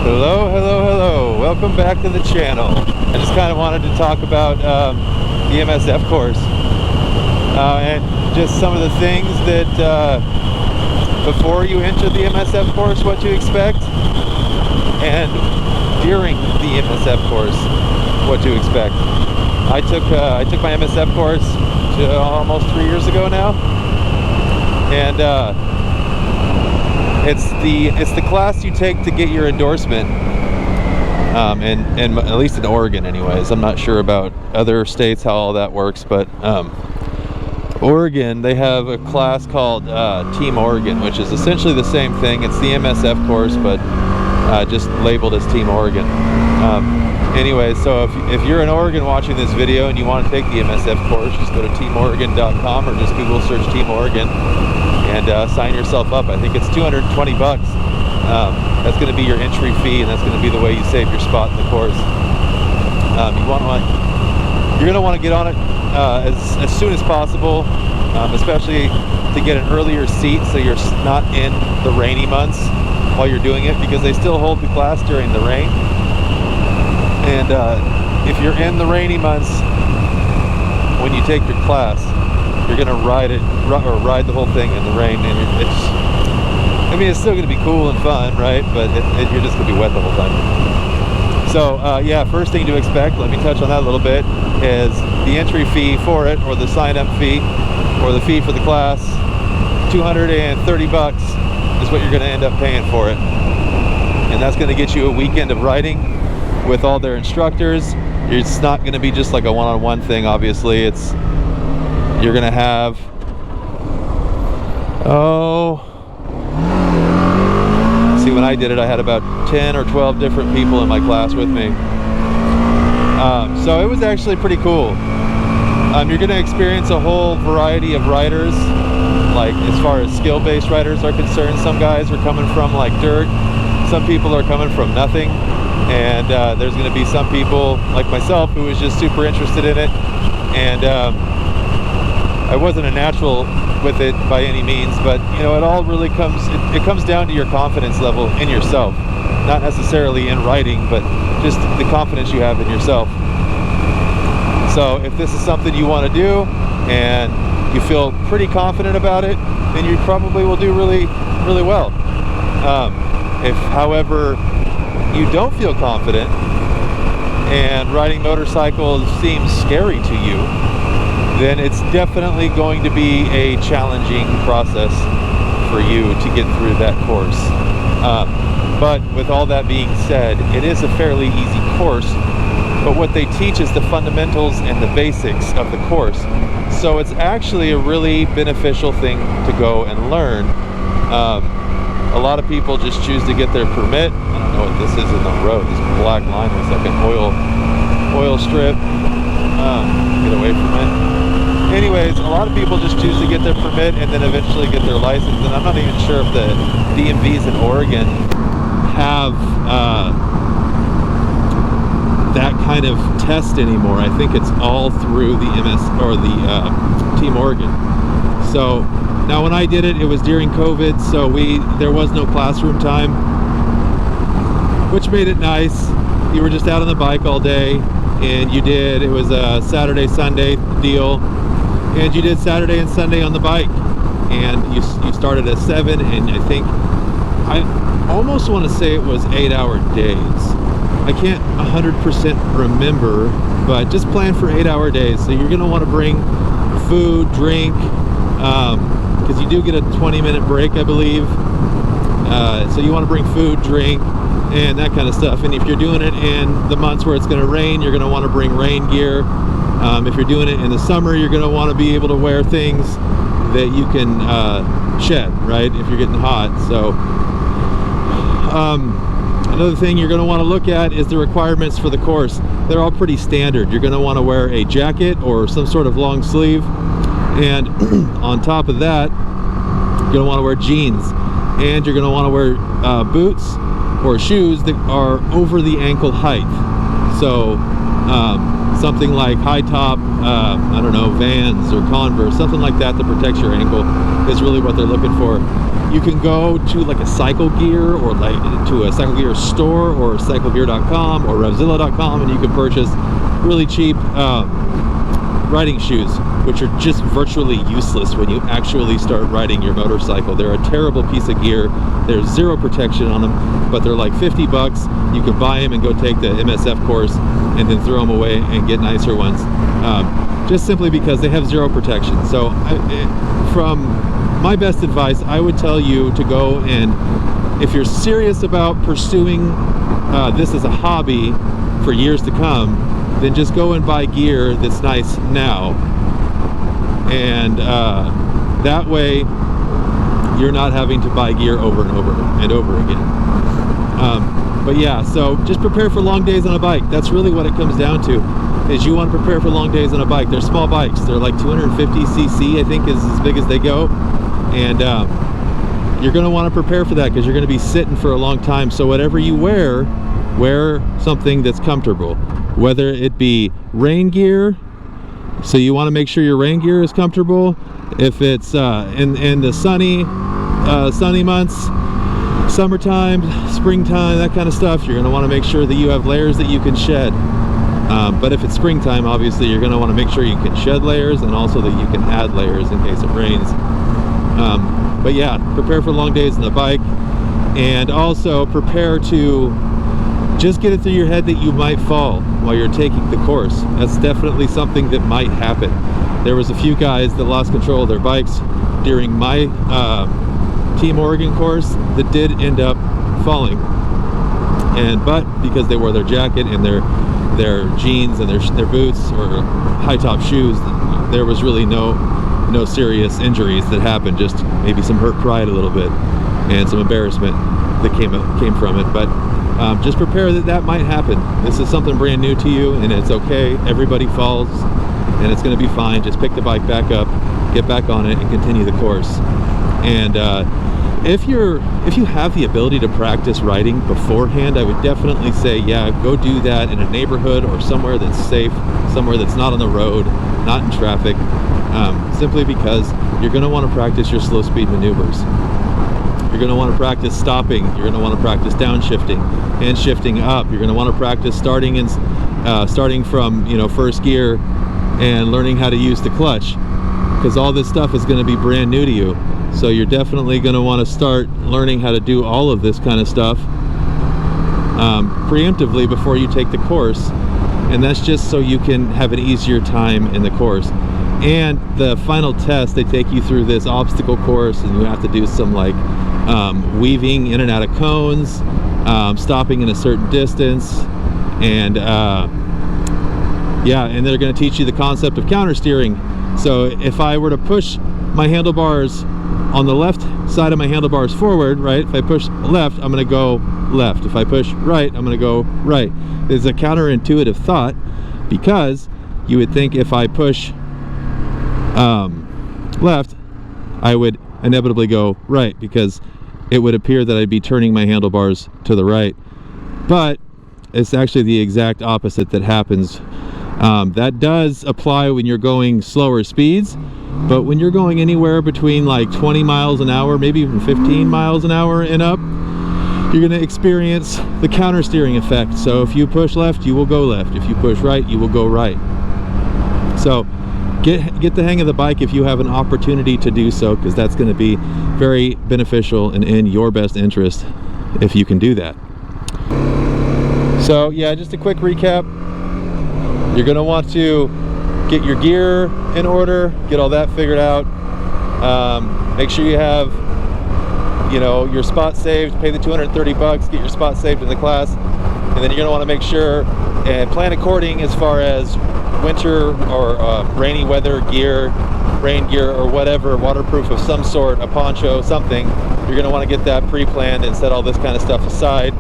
Hello, hello, hello. Welcome back to the channel. I just kind of wanted to talk about the MSF course and just some of the things that before you enter the MSF course, what to expect, and during the MSF course, what to expect. I took my MSF course almost 3 years ago now, and it's the class you take to get your endorsement, and at least in Oregon anyways. I'm not sure about other states how all that works, but Oregon, they have a class called Team Oregon, which is essentially the same thing. It's the MSF course, but just labeled as Team Oregon. Anyway, so if you're in Oregon watching this video and you want to take the MSF course, just go to teamoregon.com or just Google search Team Oregon and sign yourself up. I think it's $220. That's going to be your entry fee, and that's going to be the way you save your spot in the course. You're going to want to get on it as soon as possible, especially to get an earlier seat so you're not in the rainy months while you're doing it, because they still hold the class during the rain. And if you're in the rainy months when you take your class, you're gonna ride the whole thing in the rain, and it's still gonna be cool and fun, right? But you're just gonna be wet the whole time. So yeah, first thing to expect, let me touch on that a little bit, is the entry fee for it, or the sign-up fee, or the fee for the class. $230 is what you're gonna end up paying for it, and that's gonna get you a weekend of riding with all their instructors. It's not going to be just like a one-on-one thing, obviously. You're going to have, see, when I did it, I had about 10 or 12 different people in my class with me. So it was actually pretty cool. You're going to experience a whole variety of riders, like as far as skill-based riders are concerned. Some guys are coming from like dirt, some people are coming from nothing. And there's going to be some people like myself who was just super interested in it, and I wasn't a natural with it by any means, but you know, it all really comes down to your confidence level in yourself, not necessarily in riding, but just the confidence you have in yourself. So if this is something you want to do and you feel pretty confident about it, then you probably will do really, really well. If, however, you don't feel confident and riding motorcycles seems scary to you, then it's definitely going to be a challenging process for you to get through that course. But with all that being said, it is a fairly easy course, but what they teach is the fundamentals and the basics of the course. So it's actually a really beneficial thing to go and learn. A lot of people just choose to get their permit. I don't know what this is in the road. This black line looks like an oil strip. Get away from it. Anyways, a lot of people just choose to get their permit and then eventually get their license. And I'm not even sure if the DMVs in Oregon have that kind of test anymore. I think it's all through the Team Oregon. So now, when I did it, it was during COVID, so there was no classroom time, which made it nice. You were just out on the bike all day, and it was a Saturday, Sunday deal, and you did Saturday and Sunday on the bike, and you started at 7, and I almost want to say it was 8-hour days. I can't 100% remember, but just plan for 8-hour days. So you're going to want to bring food, drink, because you do get a 20-minute break, I believe. So you want to bring food, drink, and that kind of stuff. And if you're doing it in the months where it's going to rain, you're going to want to bring rain gear. If you're doing it in the summer, you're going to want to be able to wear things that you can shed, right, if you're getting hot. So another thing you're going to want to look at is the requirements for the course. They're all pretty standard. You're going to want to wear a jacket or some sort of long sleeve. And on top of that, you're going to want to wear jeans, and you're going to want to wear boots or shoes that are over the ankle height. So something like high top, I don't know, Vans or Converse, something like that protects your ankle is really what they're looking for. You can go to like a cycle gear or like to a cycle gear store or cyclegear.com or revzilla.com, and you can purchase really cheap riding shoes, which are just virtually useless when you actually start riding your motorcycle. They're a terrible piece of gear. There's zero protection on them, but they're like 50 bucks. You can buy them and go take the MSF course and then throw them away and get nicer ones, just simply because they have zero protection. So from my best advice, I would tell you to go, and if you're serious about pursuing this as a hobby for years to come, then just go and buy gear that's nice now, and that way you're not having to buy gear over and over and over again. But yeah, so just prepare for long days on a bike. That's really what it comes down to, is you want to prepare for long days on a bike. They're small bikes. They're like 250cc, I think, is as big as they go. And you're going to want to prepare for that because you're going to be sitting for a long time. So whatever you wear something that's comfortable, whether it be rain gear. So you want to make sure your rain gear is comfortable. If it's in the sunny months, summertime, springtime, that kind of stuff, you're going to want to make sure that you have layers that you can shed. But if it's springtime, obviously you're going to want to make sure you can shed layers, and also that you can add layers in case it rains. But yeah, prepare for long days on the bike, and also prepare to just get it through your head that you might fall while you're taking the course. That's definitely something that might happen. There was a few guys that lost control of their bikes during my Team Oregon course that did end up falling, but because they wore their jacket and their jeans and their boots or high top shoes, there was really no serious injuries that happened. Just maybe some hurt pride a little bit and some embarrassment that came from it. But just prepare that might happen. This is something brand new to you, and it's okay. Everybody falls, and it's going to be fine. Just pick the bike back up, get back on it, and continue the course. And if you have the ability to practice riding beforehand, I would definitely say, yeah, go do that in a neighborhood or somewhere that's safe, somewhere that's not on the road, not in traffic, simply because you're going to want to practice your slow speed maneuvers. You're going to want to practice stopping. You're going to want to practice downshifting and shifting up. You're going to want to practice starting from first gear and learning how to use the clutch, because all this stuff is going to be brand new to you. So you're definitely going to want to start learning how to do all of this kind of stuff preemptively before you take the course, and that's just so you can have an easier time in the course. And the final test, they take you through this obstacle course, and you have to do some like weaving in and out of cones, stopping in a certain distance, and yeah, and they're going to teach you the concept of counter steering. So if I were to push my handlebars on the left side of my handlebars forward, right, if I push left, I'm going to go left. If I push right, I'm going to go right. It's a counterintuitive thought, because you would think if I push left, I would inevitably go right, because it would appear that I'd be turning my handlebars to the right. But it's actually the exact opposite that happens. That does apply when you're going slower speeds, but when you're going anywhere between like 20 miles an hour, maybe even 15 miles an hour and up, you're going to experience the counter steering effect. So if you push left, you will go left. If you push right, you will go right. So get the hang of the bike if you have an opportunity to do so, because that's going to be very beneficial and in your best interest if you can do that. So yeah, just a quick recap. You're going to want to get your gear in order, get all that figured out. Make sure you have, your spot saved. Pay the 230 bucks, get your spot saved in the class, and then you're going to want to make sure and plan according as far as winter or rainy weather gear, rain gear or whatever, waterproof of some sort, a poncho, something. You're going to want to get that pre-planned and set all this kind of stuff aside.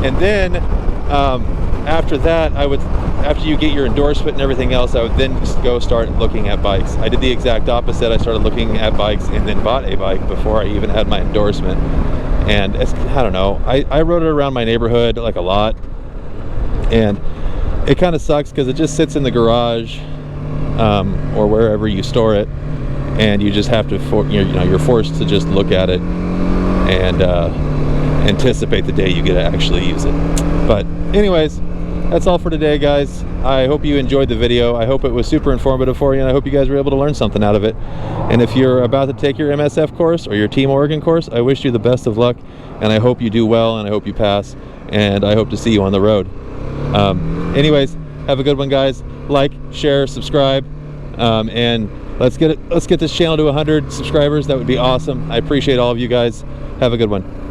And then after that, after you get your endorsement and everything else, I would then just go start looking at bikes. I did the exact opposite. I started looking at bikes and then bought a bike before I even had my endorsement. And I don't know, I rode it around my neighborhood like a lot, and it kind of sucks because it just sits in the garage or wherever you store it, and you just have to you're forced to just look at it and anticipate the day you get to actually use it. But anyways, that's all for today, guys. I hope you enjoyed the video. I hope it was super informative for you, and I hope you guys were able to learn something out of it. And if you're about to take your MSF course or your Team Oregon course, I wish you the best of luck, and I hope you do well, and I hope you pass, and I hope to see you on the road. Anyways, have a good one, guys. Like, share, subscribe, and let's get this channel to 100 subscribers. That would be awesome. I appreciate all of you guys. Have a good one.